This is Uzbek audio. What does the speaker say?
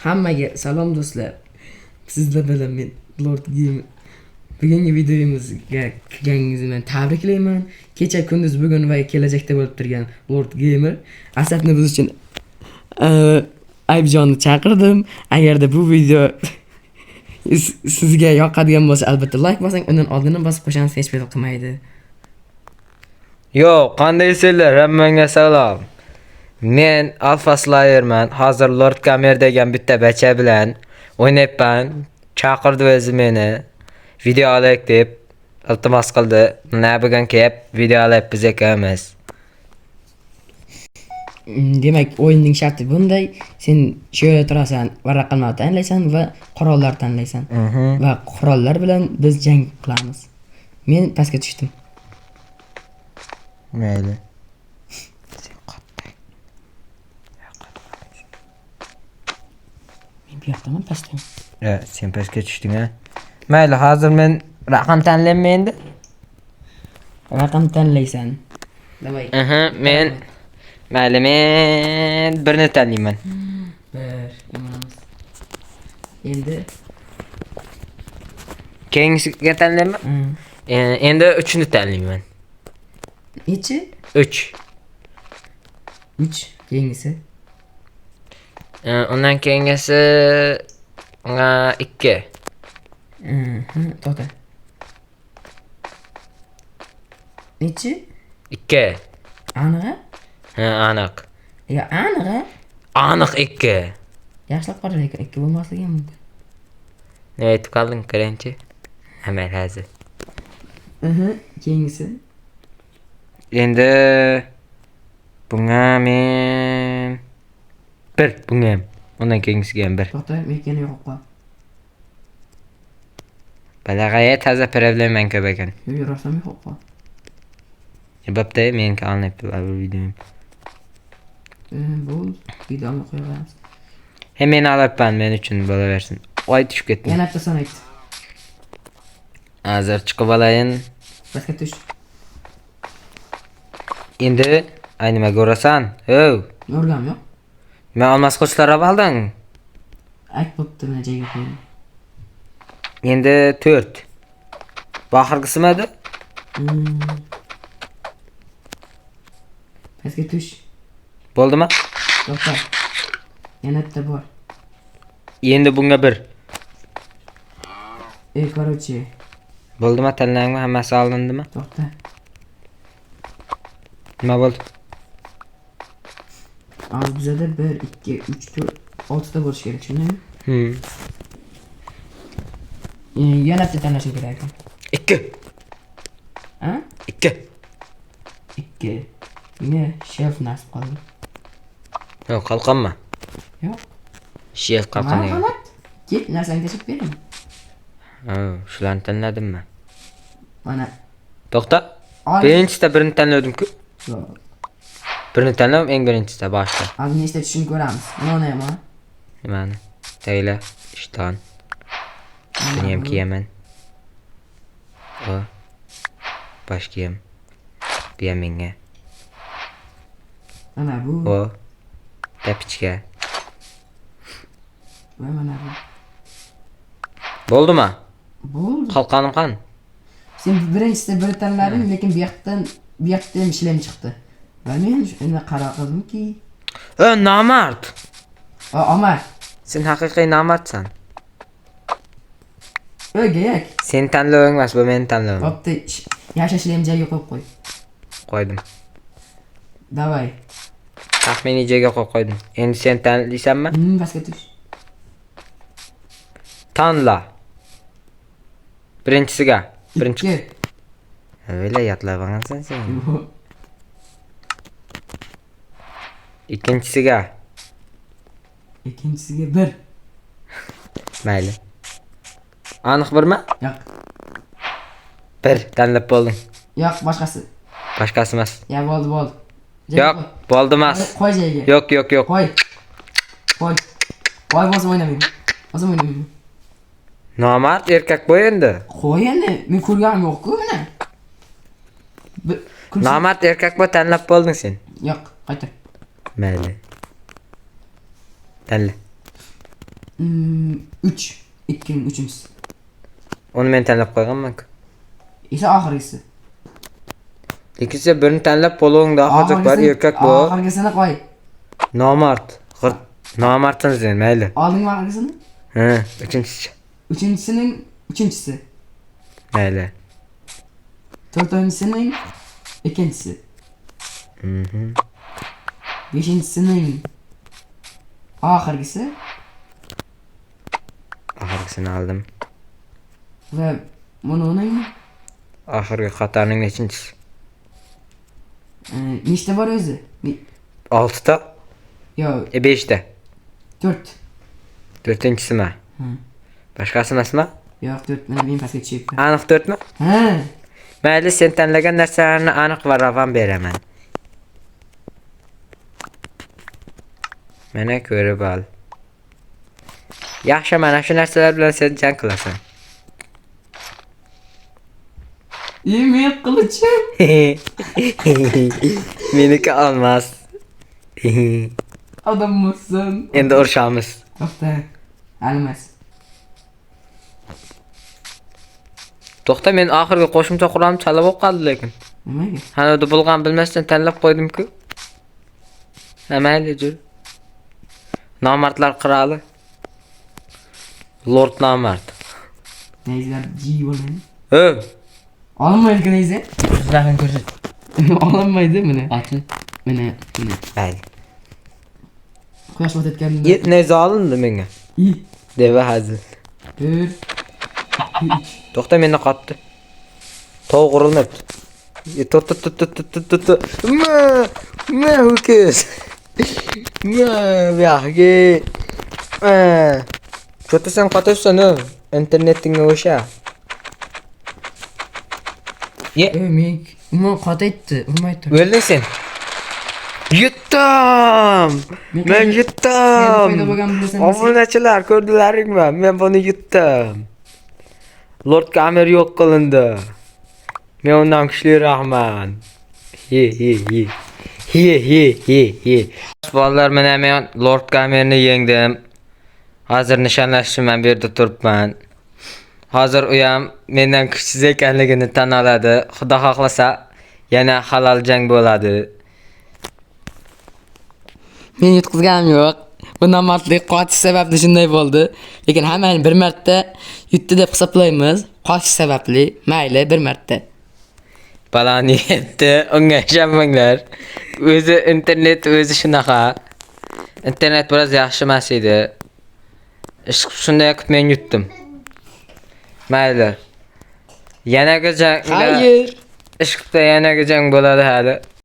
Hammaga salom do'stlar. Sizlar bilan men Lord Gamer. Bugungi videomizga kelganingizni men tabriklayman. Kecha kunduz bugun va kelajakda bo'lib turgan Lord Gamer asabni buzish uchun Aybjonni chaqirdim. Agarda bu video sizga yoqadigan bo'lsa, albatta like bosing, undan oldin bosib qo'shsangiz hech bir qilmaydi. Yo, qandaysizlar? Hammaga salom. Men Alpha Slayerman. Hozir Lord Gamer degan bitta bacha bilan o'ynayapman. Chaqirdi o'zi meni. Video olaylik deb iltimos qildi. Mana bugun kelib video olyapmiz ekanmiz. Demak, o'yinning sharti bunday. Sen shu yerda turasan, varaqalma tanlaysan va qurollar tanlaysan. Va qurollar bilan biz jang qilamiz. Men pastga tushdim. Mayli. Men bu yoqdaman, pastda. Sen pastga tushding ha. Mayli, hozir men raqam tanlayman endi. Raqam tanlaysan. Davay. Men mayli, men birni tanlayman. Bir, imamiz. Endi Keyingisiga tanlayman. Endi 3 ni tanlayman. nechi? 3. 3 keyingisi. Undan keyingisi 2. To'xta. Nechi? 2. Aniq? Aniq. Ya aniq. Aniq 2. Yaxshilab qara lekin 2 bo'lmasligi mumkin. Ne aytib qolding birinchi? Amal hozir. Keyingisi. Endi bunga men 1, bunga ham. Undan keyingisiga ham 1. To'xta, mekani yo'q qo'y. Balag'aya toza problem ko'p ekan. Yo'q, rostmi yo'q qo'y. Bo'pti, menga olinibdi bu video. Bu videoni qo'yamiz. Men olibman, men uchun bo'laversin. Oy tushib ketdi. Yana bitta son ayt. Hozir chiqib olayin. Pastga tush. Endi nima ko'rasan? O'rgam yo'q. Men olmas qo'shlar olding. Ayt bo'pti, mana joyga qo'ying. Endi 4. Baxirgisimadi? Pastga tush. Bo'ldimi? To'xta. Yana bitta bor. Endi bunga 1. Korоче. Bo'ldimi? Tanlangmi? Hammasi olindimi? To'xta. Nima bo'ldi? Az bizada 1, 2, 3, 4, 6 ta bo'lish kerak, shundaymi? Yana bitta tanlashim kerak. 2. Ha? 2. 2. Menga shelf nasib qildi. Yo'q, qalqonma. Yo'q. Shelf qalqon yo'q. Marhamat. Ket, narsangni tashib bering. Shularni tanladim men. Mana. To'xta. Birinchisida birini tanladim-ku. Yo'q. Birini tanladim, eng birinchisida boshda. Hozir nechta tushini ko'ramiz. Mana ham. Nimani? Tayla, ishton. Buni ham kiyaman. Bosh kiyim. Bu ham menga. Mana bu. Tapichka. Va mana bu. Bo'ldimi? Bo'ldi. Qalqonim qani? Sen birinchisida bir tanlading, lekin bu yoqdan ishlam chiqdi. Va men shuni qara qildimki, Nomard. Omar. Sen haqiqiy nomardsan. Gayak. Sen tanloving emas, bu meni tanlovim. Bo'pti, yashashim joyga qo'yib qo'y. Qo'ydim. Davay. Taxminiy joyga qo'yib qo'ydim. Endi sen tanlaysanmi? Pastga tush. Tanla. Birinchisiga. Birinchi. Öyle yodlab olgansan sen. Ikkinchisiga. Ikkinchisiga 1. Mayli. Aniq birmi? Yo'q. 1 tanlab bo'lding. Yo'q, boshqasi. Boshqasi emas. Ya bo'ldi. Yo'q, bo'ldi emas. Qo'y joyiga. Yo'q. Qo'y. Voy, bo'lsa o'ynamayman. O'zim o'ynayman. Nomard erkak bo'y endi. Qo'y endi, men ko'rganim yo'q-ku buni. Nomard erkak bo'y tanlab bo'lding sen. Yo'q, qaytar. Mayli. Tanla. 3. İlkin üçüncüsü. Onu men tanlap qo'yganman-ku. İşte ahirgisi. İkisi birini tanlap bolug'ingda hojat bor, erkak bu. Ahirgisini koy. Nomard. G'irt. Nomarddan sen mayli. Aldın mı ahirgisini? Ha, uchinchisi. Üçüncüsünün üçüncüsü. Mayli. Dördüncüsünün ikincisi. Beşincisinin ahirgisi. Oxirgisini oldim. Ve bunun Oxirgi qatorning nechinchisi? nechta bor o'zi? 6 ta, Yo, 5 ta. 4. 4-inchisimi? Boshqasi emasmi? Yo'q, 4 mana men pastga tushibdi. Aniq 4mi? Ha. Mayli, sen tanlagan narsalarni aniq va ravon beraman. Mana ko'rib ol. Yaxshi, mana shu narsalar bilan sen jang qilasan. Men qilichim. Meniki olmas. Odam mısın? Endi urishamiz. To'xta. Almas. To'xta, men oxirgi qo'shimcha quramni chalib qoldi lekin. Nimaga? Hanoda bo'lgan bilmasdan tanlab qo'ydim-ku. Mayli, jur. Nomardlar qiroli. Lord Nomard. Neyzeler G bo'ladi. Olmaydi neyze. Zaten ko'rsat. Olmaydi mana. Atın. Mana. Mayli. Quyosh botayotganda. Neyza olindi menga. İyi. Deva hazil. 1 To'xta, meni qotdi. Tovuq urilmabdi. Tut. Ma ho'kiz. Ma yaxgi. Cho'tasan qotasan, internetingga o'sha. Men uni qotaytdi, urmaydi. O'lding sen. Yutdim. Men yutdim. Paydo bo'lgan bilasan. Obunachilar ko'rdilaringmi? Men buni yutdim. Lord Gamer yo'q qilindi. Men undan kuchliroqman. Ye. Bolalar, mana men Lord Gamerni yengdim. Hozir nishonlashimdan bu yerda turibman. Hozir u ham mendan kuchsiz ekanligini tan oladi. Xudo xohlasa yana halol jang bo'ladi. Men yutqizganim yo'q. Bu nomardlik qochish sababli shunday bo'ldi. Lekin hammani bir marta yutdi deb hisoblaymiz. Qochish sababli, mayli bir marta. Balani yetdi, unga ishonmanglar. O'zi internet o'zi shunaqa. Internet biroz yaxshi emas edi. Ish shunday qilib men yutdim. Mayli. Yanaga jang. Xayr. Ish qilib yanaga jang bo'ladi hali.